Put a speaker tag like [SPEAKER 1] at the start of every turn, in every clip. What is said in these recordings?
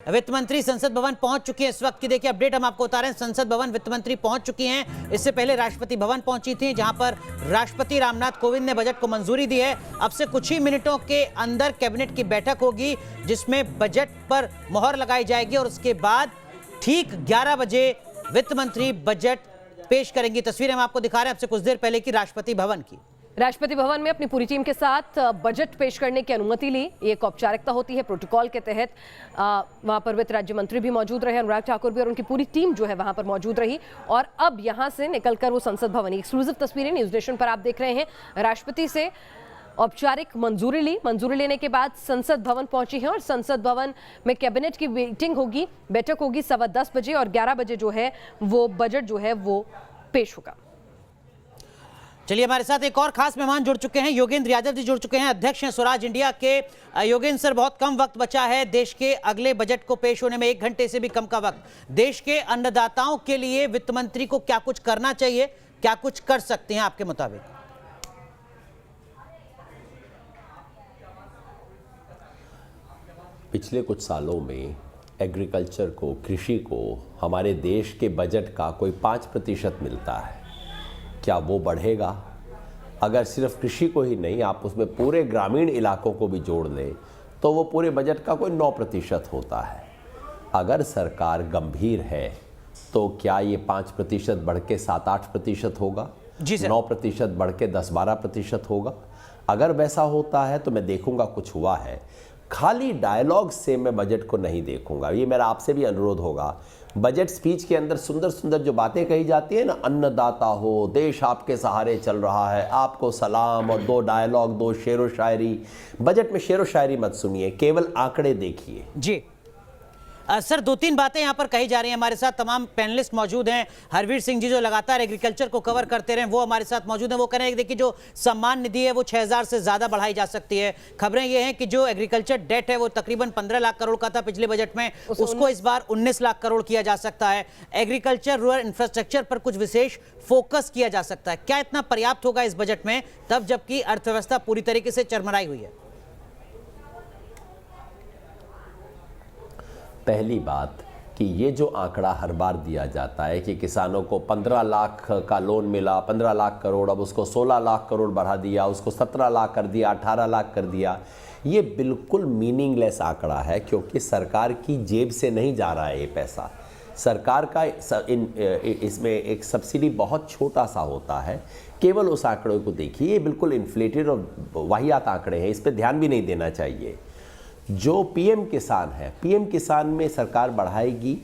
[SPEAKER 1] वित्त मंत्री संसद भवन पहुंच चुकी है। इस वक्त की देखिए अपडेट हम आपको बता रहे हैं। संसद भवन वित्त मंत्री पहुंच चुकी हैं। इससे पहले राष्ट्रपति भवन पहुंची थी, जहां पर राष्ट्रपति रामनाथ कोविंद ने बजट को मंजूरी दी है। अब से कुछ ही मिनटों के अंदर कैबिनेट की बैठक होगी, जिसमें बजट पर मोहर लगाई जाएगी और उसके बाद ठीक 11 बजे वित्त मंत्री बजट पेश करेंगी। तस्वीरें हम आपको दिखा रहे हैं अब से कुछ देर पहले की राष्ट्रपति भवन की।
[SPEAKER 2] राष्ट्रपति भवन में अपनी पूरी टीम के साथ बजट पेश करने की अनुमति ली। ये एक औपचारिकता होती है प्रोटोकॉल के तहत। वहां पर वित्त राज्य मंत्री भी मौजूद रहे, अनुराग ठाकुर भी, और उनकी पूरी टीम जो है वहां पर मौजूद रही। और अब यहां से निकलकर वो संसद भवन, एक्सक्लूसिव तस्वीरें न्यूज नेशन पर आप देख रहे हैं। राष्ट्रपति से औपचारिक मंजूरी ली। मंजूरी लेने के बाद संसद भवन पहुंची है और संसद भवन में कैबिनेट की मीटिंग होगी, बैठक होगी 10:15 बजे और 11 बजे जो है वो बजट जो है वो पेश होगा।
[SPEAKER 1] चलिए, हमारे साथ एक और खास मेहमान जुड़ चुके हैं। योगेंद्र यादव जी जुड़ चुके हैं, अध्यक्ष हैं स्वराज इंडिया के। योगेंद्र सर, बहुत कम वक्त बचा है देश के अगले बजट को पेश होने में, 1 घंटे से भी कम का वक्त। देश के अन्नदाताओं के लिए वित्त मंत्री को क्या कुछ करना चाहिए, क्या कुछ कर सकते हैं आपके मुताबिक?
[SPEAKER 3] पिछले कुछ सालों में एग्रीकल्चर को, कृषि को हमारे देश के बजट का कोई 5% मिलता है। क्या वो बढ़ेगा? अगर सिर्फ कृषि को ही नहीं, आप उसमें पूरे ग्रामीण इलाकों को भी जोड़ लें तो वो पूरे बजट का कोई 9% होता है। अगर सरकार गंभीर है तो क्या ये 5% बढ़ के 7-8% होगा?
[SPEAKER 1] जी सर।
[SPEAKER 3] 9% बढ़ के 10-12% होगा? अगर वैसा होता है तो मैं देखूंगा कुछ हुआ है। खाली डायलॉग से मैं बजट को नहीं देखूंगा। ये मेरा आपसे भी अनुरोध होगा। बजट स्पीच के अंदर सुंदर सुंदर जो बातें कही जाती है ना, अन्नदाता हो, देश आपके सहारे चल रहा है, आपको सलाम, और 2 डायलॉग, 2 शेरो शायरी। बजट में शेरो शायरी मत सुनिए, केवल आंकड़े देखिए।
[SPEAKER 1] जी सर, 2-3 बातें यहाँ पर कही जा रही हैं। हमारे साथ तमाम पैनलिस्ट मौजूद हैं। हरवीर सिंह जी जो लगातार एग्रीकल्चर को कवर करते रहे, वो हमारे साथ मौजूद हैं। वो कह रहे हैं कि देखिए जो सम्मान निधि है वो 6000 से ज़्यादा बढ़ाई जा सकती है। खबरें ये हैं कि जो एग्रीकल्चर डेट है वो तकरीबन 15 लाख करोड़ का था पिछले बजट में, उसको इस बार 19 लाख करोड़ किया जा सकता है। एग्रीकल्चर, रूरल इंफ्रास्ट्रक्चर पर कुछ विशेष फोकस किया जा सकता है। क्या इतना पर्याप्त होगा इस बजट में, तब जबकि अर्थव्यवस्था पूरी तरीके से चरमराई हुई है?
[SPEAKER 3] पहली बात कि ये जो आंकड़ा हर बार दिया जाता है कि किसानों को 15 लाख का लोन मिला, 15 लाख करोड़, अब उसको 16 लाख करोड़ बढ़ा दिया, उसको 17 लाख कर दिया, 18 लाख कर दिया, ये बिल्कुल मीनिंगलेस आंकड़ा है, क्योंकि सरकार की जेब से नहीं जा रहा है ये पैसा। सरकार का इसमें एक सब्सिडी बहुत छोटा सा होता है। केवल उस आंकड़े को देखिए, ये बिल्कुल इन्फ्लेटेड और वाहियात आंकड़े हैं, इस पर ध्यान भी नहीं देना चाहिए। जो पीएम किसान है, पीएम किसान में सरकार बढ़ाएगी,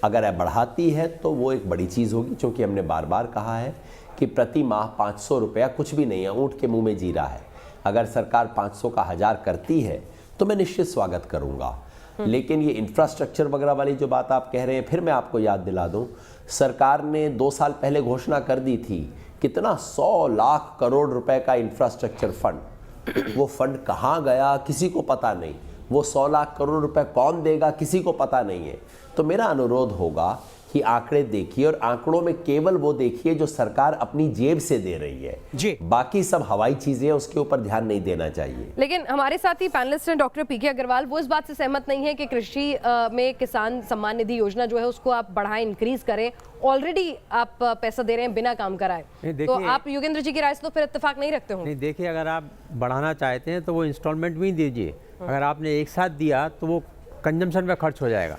[SPEAKER 3] अगर बढ़ाती है तो वो एक बड़ी चीज़ होगी, क्योंकि हमने बार बार कहा है कि प्रति माह 500 रुपया कुछ भी नहीं है, ऊँट के मुंह में जीरा है। अगर सरकार 500 का 1000 करती है तो मैं निश्चित स्वागत करूँगा। लेकिन ये इंफ्रास्ट्रक्चर वगैरह वाली जो बात आप कह रहे हैं, फिर मैं आपको याद दिला दूँ, सरकार ने 2 साल पहले घोषणा कर दी थी कितना 100 लाख करोड़ रुपए का इंफ्रास्ट्रक्चर फंड। वो फंड कहाँ गया किसी को पता नहीं। वो 100 लाख करोड़ रुपए कौन देगा किसी को पता नहीं है। तो मेरा अनुरोध होगा कि आंकड़े देखिए और आंकड़ों में केवल वो देखिए जो सरकार अपनी जेब से दे रही है
[SPEAKER 1] जी।
[SPEAKER 3] बाकी सब हवाई चीजें, उसके ऊपर ध्यान नहीं देना चाहिए।
[SPEAKER 2] लेकिन हमारे साथ ही पैनलिस्ट हैं डॉक्टर पीके अग्रवाल, वो इस बात से सहमत नहीं है कि कृषि में किसान सम्मान निधि योजना जो है उसको आप बढ़ाएं, इंक्रीज करें। ऑलरेडी आप पैसा दे रहे हैं बिना काम कराए। तो आप योगेंद्र जी की राय से तो फिर इत्तेफाक नहीं रखते हो?
[SPEAKER 4] नहीं, देखिए, अगर आप बढ़ाना चाहते हैं तो वो इंस्टॉलमेंट में ही दीजिए। अगर आपने एक साथ दिया तो वो कंजम्पशन पे खर्च हो जाएगा।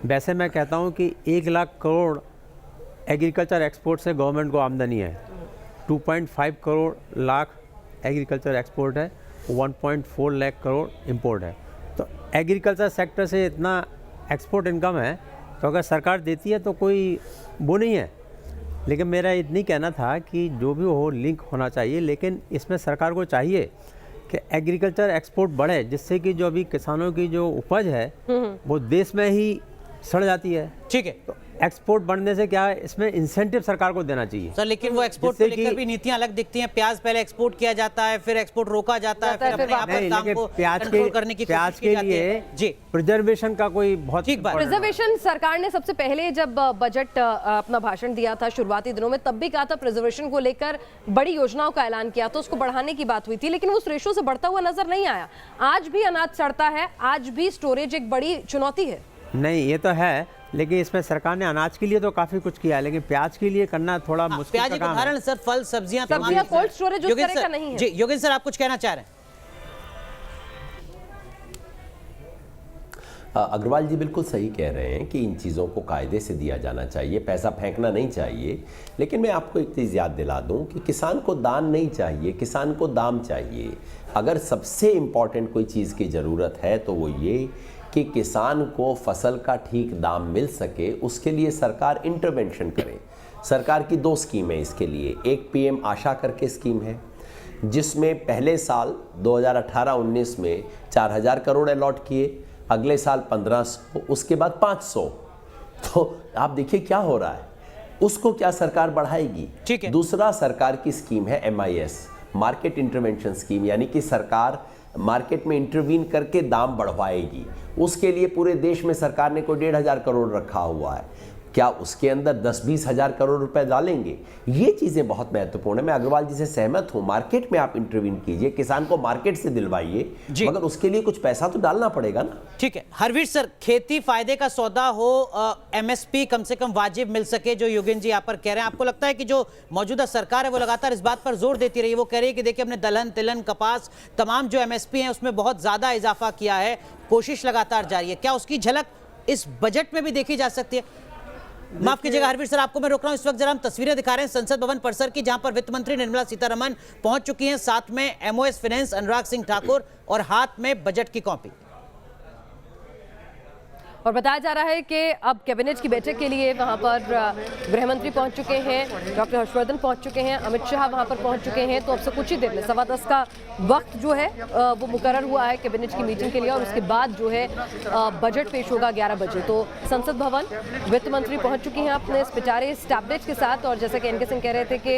[SPEAKER 4] वैसे मैं कहता हूँ कि 1 लाख करोड़ एग्रीकल्चर एक्सपोर्ट से गवर्नमेंट को आमदनी है, 2.5 करोड़ लाख एग्रीकल्चर एक्सपोर्ट है, 1.4 लाख करोड़ इंपोर्ट है। तो एग्रीकल्चर सेक्टर से इतना एक्सपोर्ट इनकम है, तो अगर सरकार देती है तो कोई वो नहीं है। लेकिन मेरा इतनी कहना था कि जो भी हो लिंक होना चाहिए, लेकिन इसमें सरकार को चाहिए कि एग्रीकल्चर एक्सपोर्ट बढ़े, जिससे कि जो अभी किसानों की जो उपज है वो देश में ही सड़ जाती है।
[SPEAKER 1] ठीक है।
[SPEAKER 4] तो एक्सपोर्ट बढ़ने से क्या है, इसमें इंसेंटिव सरकार को देना चाहिए
[SPEAKER 1] सर, लेकिन वो एक्सपोर्ट को
[SPEAKER 4] जिससे
[SPEAKER 1] लेकर
[SPEAKER 4] कि-
[SPEAKER 1] भी नीतियां अलग दिखती हैं। प्याज पहले एक्सपोर्ट किया जाता है, फिर एक्सपोर्ट रोका जाता है, फिर अपने यहाँ पर
[SPEAKER 4] नहीं,
[SPEAKER 1] काम
[SPEAKER 4] लेकिन
[SPEAKER 1] को
[SPEAKER 4] प्याज
[SPEAKER 1] कंट्रोल करने की
[SPEAKER 4] प्याज
[SPEAKER 1] कोशिश
[SPEAKER 4] के
[SPEAKER 1] की जाती
[SPEAKER 4] लिए
[SPEAKER 1] है। जी,
[SPEAKER 4] प्रिजर्वेशन का कोई बहुत
[SPEAKER 1] ठीक बात।
[SPEAKER 2] प्रिजर्वेशन सरकार ने सबसे पहले जब बजट अपना भाषण दिया था शुरुआती दिनों में, तब भी कहा था प्रिजर्वेशन को लेकर बड़ी योजनाओं का ऐलान किया तो उसको बढ़ाने की बात हुई थी, लेकिन उस रेशो से बढ़ता हुआ नजर नहीं आया। आज भी अनाज सड़ता है, आज भी स्टोरेज एक बड़ी चुनौती है।
[SPEAKER 4] नहीं, ये तो है, लेकिन इसमें सरकार ने अनाज के लिए तो काफी कुछ किया, लेकिन प्याज के लिए करना थोड़ा मुश्किल
[SPEAKER 1] प्याज
[SPEAKER 4] का
[SPEAKER 1] एक
[SPEAKER 4] काम है।
[SPEAKER 1] उदाहरण सर, फल सब्जियां
[SPEAKER 2] सब्जियां कोल्ड स्टोरेज उस
[SPEAKER 1] योगेंद्र
[SPEAKER 2] तरह का
[SPEAKER 1] सर,
[SPEAKER 2] नहीं है।
[SPEAKER 1] जी योगेंद्र सर, आप कुछ कहना चाह रहे हैं?
[SPEAKER 3] अग्रवाल जी बिल्कुल सही कह रहे हैं कि इन चीज़ों को कायदे से दिया जाना चाहिए, पैसा फेंकना नहीं चाहिए। लेकिन मैं आपको एक चीज़ याद दिला दूं कि किसान को दान नहीं चाहिए, किसान को दाम चाहिए। अगर सबसे इम्पॉर्टेंट कोई चीज़ की ज़रूरत है तो वो ये कि किसान को फसल का ठीक दाम मिल सके, उसके लिए सरकार इंटरवेंशन करे। सरकार की 2 स्कीम है इसके लिए। एक PM आशा करके स्कीम है, जिसमें पहले साल 2018-19 में 4000 करोड़ अलॉट किए, अगले साल 1500, उसके बाद 500। तो आप देखिए क्या हो रहा है, उसको क्या सरकार बढ़ाएगी?
[SPEAKER 1] ठीक है।
[SPEAKER 3] दूसरा सरकार की स्कीम है MIS, मार्केट इंटरवेंशन स्कीम, यानी कि सरकार मार्केट में इंटरवीन करके दाम बढ़वाएगी। उसके लिए पूरे देश में सरकार ने कोई 1500 करोड़ रखा हुआ है। क्या उसके अंदर 10-20 हजार करोड़ रुपए डालेंगे? ये चीजें बहुत महत्वपूर्ण है। मैं अग्रवाल जी से सहमत हूं, मार्केट में आप इंटरवीन कीजिए, किसान को मार्केट से दिलवाइए, मगर उसके लिए कुछ पैसा तो डालना पड़ेगा ना।
[SPEAKER 1] ठीक है हरवीर सर, खेती फायदे का सौदा हो, MSP कम से कम वाजिब मिल सके, जो योगेंद्र जी यहाँ पर कह रहे हैं, आपको लगता है कि जो मौजूदा सरकार है वो लगातार इस बात पर जोर देती रही है? वो कह रही है कि देखिए हमने दलहन, तिलहन, कपास, तमाम जो MSP हैं उसमें बहुत ज्यादा इजाफा किया है, कोशिश लगातार जारी है। क्या उसकी झलक इस बजट में भी देखी जा सकती है? माफ कीजिएगा हरवीर सर, आपको मैं रोक रहा हूं। इस वक्त जरा हम तस्वीरें दिखा रहे हैं संसद भवन परिसर की, जहां पर वित्त मंत्री निर्मला सीतारमण पहुंच चुकी हैं, साथ में MOS फाइनेंस अनुराग सिंह ठाकुर और हाथ में बजट की कॉपी।
[SPEAKER 2] और बताया जा रहा है कि अब कैबिनेट की बैठक के लिए वहां पर गृह मंत्री पहुंच चुके हैं, डॉक्टर हर्षवर्धन पहुंच चुके हैं, अमित शाह वहां पर पहुंच चुके हैं। तो अब से कुछ ही देर में 10:15 का वक्त जो है वो मुकर्रर हुआ है कैबिनेट की मीटिंग के लिए, और उसके बाद जो है बजट पेश होगा 11 बजे। तो संसद भवन वित्त मंत्री पहुंच चुकी हैं अपने इस पिटारे टैबलेट के साथ, और जैसा कि NK सिंह कह रहे थे कि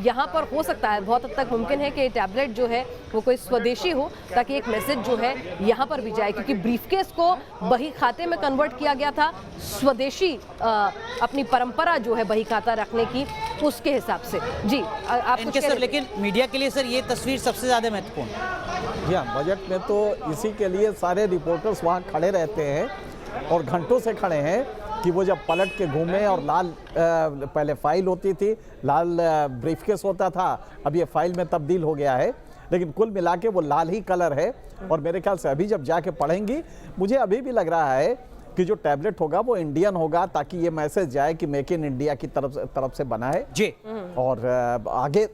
[SPEAKER 2] यहाँ पर हो सकता है, बहुत हद तक मुमकिन है कि टैबलेट जो है वो कोई स्वदेशी हो, ताकि एक मैसेज जो है यहाँ पर भी जाए, क्योंकि ब्रीफकेस को बही खाते में कन्वर्ट किया गया था, स्वदेशी अपनी परंपरा जो है बही खाता रखने की, उसके हिसाब से। जी आप कुछ
[SPEAKER 1] इनके
[SPEAKER 2] कह
[SPEAKER 1] सर,
[SPEAKER 2] रहे थे?
[SPEAKER 1] लेकिन मीडिया के लिए सर ये तस्वीर सबसे ज्यादा महत्वपूर्ण है।
[SPEAKER 5] जी हाँ, बजट में तो इसी के लिए सारे रिपोर्टर्स वहाँ खड़े रहते हैं और घंटों से खड़े हैं कि वो जब पलट के घूमे, और लाल पहले फाइल होती थी, लाल ब्रीफकेस होता था, अब ये फाइल में तब्दील हो गया है, लेकिन कुल मिला के वो लाल ही कलर है। और मेरे ख्याल से अभी जब जाके पढ़ेंगी, मुझे अभी भी लग रहा है कि जो टैबलेट होगा वो इंडियन होगा, ताकि ये मैसेज जाए कि मेक इन इंडिया की तरफ से बना है
[SPEAKER 1] जी।
[SPEAKER 5] और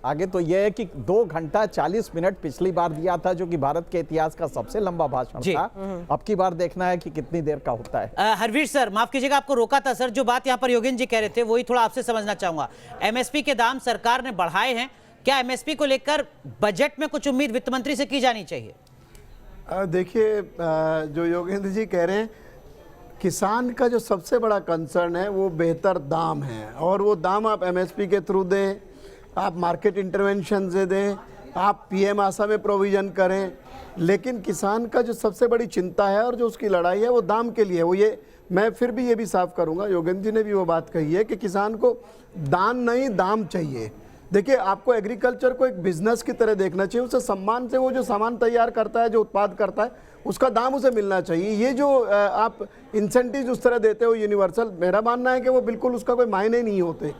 [SPEAKER 5] आगे तो ये है कि 2 घंटा 40 मिनट पिछली बार दिया था, जो कि भारत के इतिहास का सबसे लंबा भाषण
[SPEAKER 1] जी।
[SPEAKER 5] था। अब की बार देखना है कि कितनी देर का होता है।
[SPEAKER 1] हरवीर सर, माफ कीजिएगा, आपको रोका था सर। जो बात यहाँ पर योगेंद्र जी कह रहे थे वही थोड़ा आपसे समझना चाहूंगा। MSP के दाम सरकार ने बढ़ाए हैं, क्या MSP को लेकर बजट में कुछ उम्मीद वित्त मंत्री से की जानी चाहिए?
[SPEAKER 6] देखिए, जो योगेंद्र जी कह रहे हैं, किसान का जो सबसे बड़ा कंसर्न है वो बेहतर दाम है, और वो दाम आप MSP के थ्रू दें, आप मार्केट इंटरवेंशन से दें, आप PM आशा में प्रोविज़न करें, लेकिन किसान का जो सबसे बड़ी चिंता है और जो उसकी लड़ाई है वो दाम के लिए है। वो ये, मैं फिर भी ये भी साफ करूंगा, योगेंद्र जी ने भी वो बात कही है कि किसान को दान नहीं दाम चाहिए। देखिए, आपको एग्रीकल्चर को एक बिजनेस की तरह देखना चाहिए, उसे सम्मान से वो जो सामान तैयार करता है, जो उत्पाद करता है, उसका दाम उसे मिलना चाहिए। ये जो आप इंसेंटिव उस तरह देते हो यूनिवर्सल, मेरा मानना है कि वो बिल्कुल उसका कोई मायने नहीं होते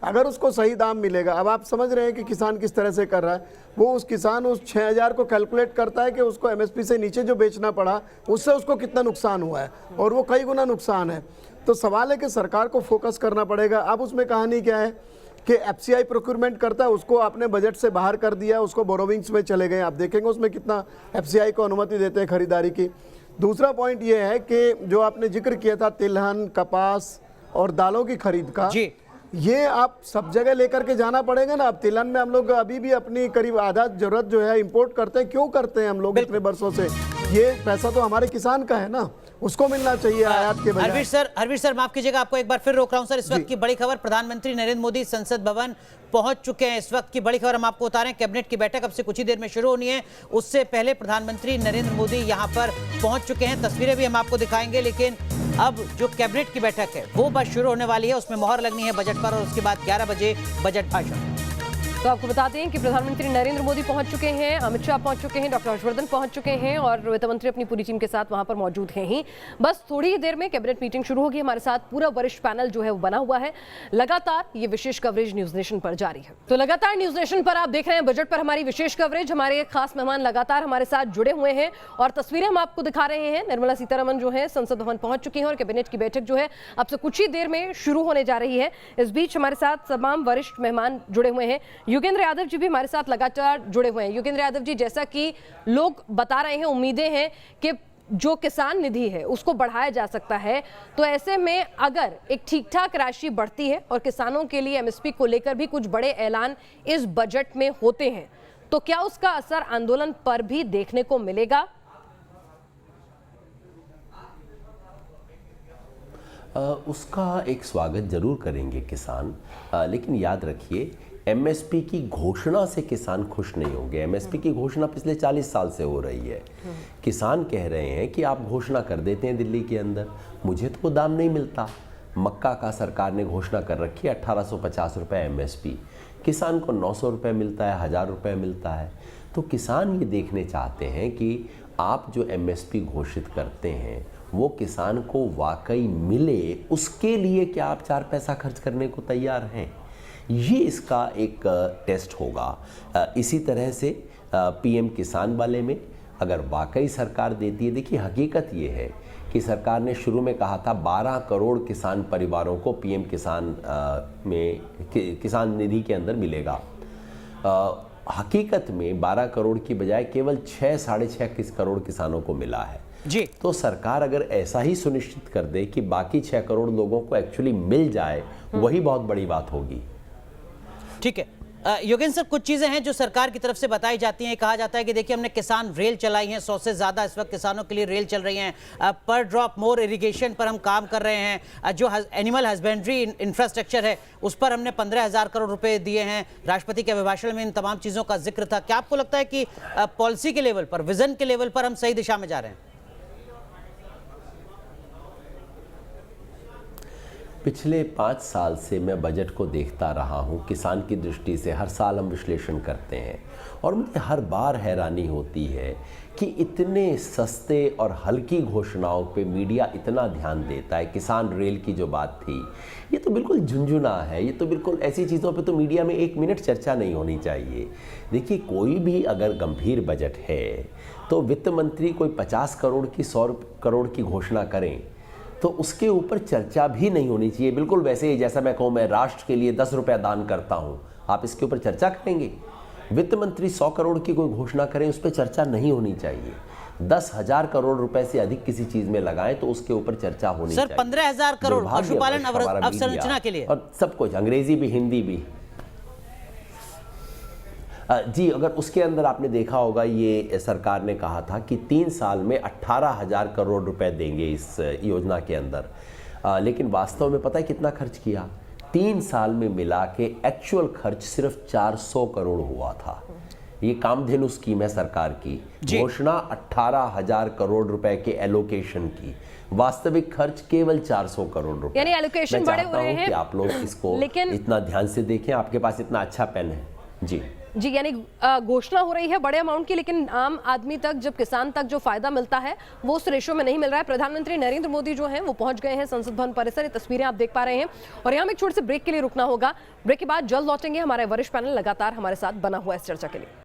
[SPEAKER 6] अगर उसको सही दाम मिलेगा। अब आप समझ रहे हैं कि किसान किस तरह से कर रहा है, वो उस किसान उस 6000 को कैलकुलेट करता है कि उसको MSP से नीचे जो बेचना पड़ा उससे उसको कितना नुकसान हुआ है, और वो कई गुना नुकसान है। तो सवाल है कि सरकार को फोकस करना पड़ेगा। अब उसमें कहानी क्या है कि FCI प्रोक्योरमेंट करता है, उसको आपने बजट से बाहर कर दिया, उसको बोरोविंग्स में चले गए। आप देखेंगे उसमें कितना FCI को अनुमति देते हैं खरीदारी की। दूसरा पॉइंट ये है कि जो आपने जिक्र किया था तिलहन, कपास और दालों की खरीद का,
[SPEAKER 1] जी।
[SPEAKER 6] ये आप सब जगह लेकर के जाना पड़ेगा ना। अब तिलहन में हम लोग अभी भी अपनी करीब आधा जरूरत जो है इंपोर्ट करते हैं। क्यों करते हैं हम लोग इतने वर्षों से? ये पैसा तो हमारे किसान का है ना, उसको मिलना चाहिए आयात के बजाय।
[SPEAKER 1] हरवीर सर माफ कीजिएगा, आपको एक बार फिर रोक रहा हूं सर। इस वक्त की बड़ी खबर, प्रधानमंत्री नरेंद्र मोदी संसद भवन पहुंच चुके हैं। इस वक्त की बड़ी खबर हम आपको बता रहे हैं, कैबिनेट की बैठक अब से कुछ ही देर में शुरू होनी है। उससे पहले प्रधानमंत्री नरेंद्र मोदी यहां पर पहुंच चुके हैं। तस्वीरें भी हम आपको दिखाएंगे, लेकिन अब जो कैबिनेट की बैठक है वो बस शुरू होने वाली है। उसमें मोहर लगनी है बजट पर, और उसके बाद 11 बजे बजट भाषण।
[SPEAKER 2] तो आपको बताते हैं कि प्रधानमंत्री नरेंद्र मोदी पहुंच चुके हैं, अमित शाह पहुंच चुके हैं, डॉक्टर हर्षवर्धन पहुंच चुके हैं और वित्त मंत्री अपनी पूरी टीम के साथ वहां पर मौजूद हैं ही। बस थोड़ी ही देर में कैबिनेट मीटिंग शुरू होगी। हमारे साथ पूरा वरिष्ठ पैनल जो है वो बना हुआ है। लगातार ये विशेष कवरेज न्यूज नेशन पर जारी है। तो लगातार न्यूज नेशन पर आप देख रहे हैं बजट पर हमारी विशेष कवरेज। हमारे खास मेहमान लगातार हमारे साथ जुड़े हुए हैं और तस्वीरें हम आपको दिखा रहे हैं। निर्मला सीतारमण जो है संसद भवन पहुंच चुकी हैं और कैबिनेट की बैठक जो है अब से कुछ ही देर में शुरू होने जा रही है। इस बीच हमारे साथ तमाम वरिष्ठ मेहमान जुड़े हुए हैं। योगेंद्र यादव जी भी हमारे साथ लगातार जुड़े हुए हैं। योगेंद्र यादव जी, जैसा कि लोग बता रहे हैं, उम्मीदें हैं कि जो किसान निधि है उसको बढ़ाया जा सकता है, तो ऐसे में अगर एक ठीक ठाक राशि बढ़ती है और किसानों के लिए एमएसपी को लेकर भी कुछ बड़े ऐलान इस बजट में होते हैं, तो क्या उसका असर आंदोलन पर भी देखने को मिलेगा?
[SPEAKER 3] उसका एक स्वागत जरूर करेंगे किसान, लेकिन याद रखिए एमएसपी की घोषणा से किसान खुश नहीं होंगे। एमएसपी की घोषणा पिछले 40 साल से हो रही है। किसान कह रहे हैं कि आप घोषणा कर देते हैं दिल्ली के अंदर, मुझे तो दाम नहीं मिलता। मक्का का सरकार ने घोषणा कर रखी है 1850 रुपये एमएसपी, किसान को 900 रुपये मिलता है, 1000 रुपये मिलता है। तो किसान ये देखने चाहते हैं कि आप जो एमएसपी घोषित करते हैं वो किसान को वाकई मिले, उसके लिए क्या आप 4 पैसा खर्च करने को तैयार हैं? ये इसका एक टेस्ट होगा। इसी तरह से पीएम किसान वाले में अगर वाकई सरकार देती है, देखिए हकीकत ये है कि सरकार ने शुरू में कहा था 12 करोड़ किसान परिवारों को पीएम किसान किसान निधि के अंदर मिलेगा। हकीकत में 12 करोड़ की बजाय केवल 6-6.5 करोड़ किसानों को मिला है
[SPEAKER 1] जी।
[SPEAKER 3] तो सरकार अगर ऐसा ही सुनिश्चित कर दे कि बाकी 6 करोड़ लोगों को एक्चुअली मिल जाए, वही बहुत बड़ी बात होगी।
[SPEAKER 1] ठीक है योगेंद्र सर, कुछ चीजें हैं जो सरकार की तरफ से बताई जाती हैं। कहा जाता है कि देखिए हमने किसान रेल चलाई है, 100 से ज्यादा इस वक्त किसानों के लिए रेल चल रही हैं। पर ड्रॉप मोर इरिगेशन पर हम काम कर रहे हैं। जो एनिमल हस्बेंड्री इंफ्रास्ट्रक्चर है उस पर हमने 15,000 करोड़ रुपए दिए हैं। राष्ट्रपति के अभिभाषण में इन तमाम चीजों का जिक्र था। क्या आपको लगता है कि पॉलिसी के लेवल पर, विजन के लेवल पर हम सही दिशा में जा रहे हैं?
[SPEAKER 3] पिछले 5 साल से मैं बजट को देखता रहा हूँ। किसान की दृष्टि से हर साल हम विश्लेषण करते हैं और मुझे हर बार हैरानी होती है कि इतने सस्ते और हल्की घोषणाओं पे मीडिया इतना ध्यान देता है। किसान रेल की जो बात थी, ये तो बिल्कुल झुंझुना है। ये तो बिल्कुल ऐसी चीज़ों पे तो मीडिया में 1 मिनट चर्चा नहीं होनी चाहिए। देखिए कोई भी अगर गंभीर बजट है तो वित्त मंत्री कोई 50 करोड़ की 100 करोड़ की घोषणा करें तो उसके ऊपर चर्चा भी नहीं होनी चाहिए। बिल्कुल वैसे ही जैसा मैं कहूँ मैं राष्ट्र के लिए 10 रुपया दान करता हूँ, आप इसके ऊपर चर्चा करेंगे? वित्त मंत्री 100 करोड़ की कोई घोषणा करें, उस पर चर्चा नहीं होनी चाहिए। 10,000 करोड़ रुपए से अधिक किसी चीज में लगाएं तो उसके ऊपर चर्चा होनी चाहिए।
[SPEAKER 1] सर 15,000 करोड़ पशुपालन अवसंरचना के लिए
[SPEAKER 3] और सब कुछ, अंग्रेजी भी हिंदी भी। जी, अगर उसके अंदर आपने देखा होगा, ये सरकार ने कहा था कि 3 साल में 18,000 करोड़ रुपए देंगे इस योजना के अंदर, लेकिन वास्तव में पता है कितना खर्च किया? 3 साल में मिला के एक्चुअल खर्च सिर्फ 400 करोड़ हुआ था। ये कामधेनु स्कीम है सरकार की, घोषणा 18,000 करोड़ रुपए के एलोकेशन की, वास्तविक खर्च केवल 400 करोड़ रुपए।
[SPEAKER 2] यानी एलोकेशन बड़े हो रहे हैं
[SPEAKER 3] कि आप लोग इसको इतना ध्यान से देखें। आपके पास इतना अच्छा पेन है जी,
[SPEAKER 2] यानी घोषणा हो रही है बड़े अमाउंट की, लेकिन आम आदमी तक, जब किसान तक जो फायदा मिलता है वो उस रेशो में नहीं मिल रहा है। प्रधानमंत्री नरेंद्र मोदी जो हैं वो पहुंच गए हैं संसद भवन परिसर। ये तस्वीरें आप देख पा रहे हैं और यहाँ में एक छोटे से ब्रेक के लिए रुकना होगा। ब्रेक के बाद जल्द लौटेंगे। हमारे वरिष्ठ पैनल लगातार हमारे साथ बना हुआ है इस चर्चा के लिए।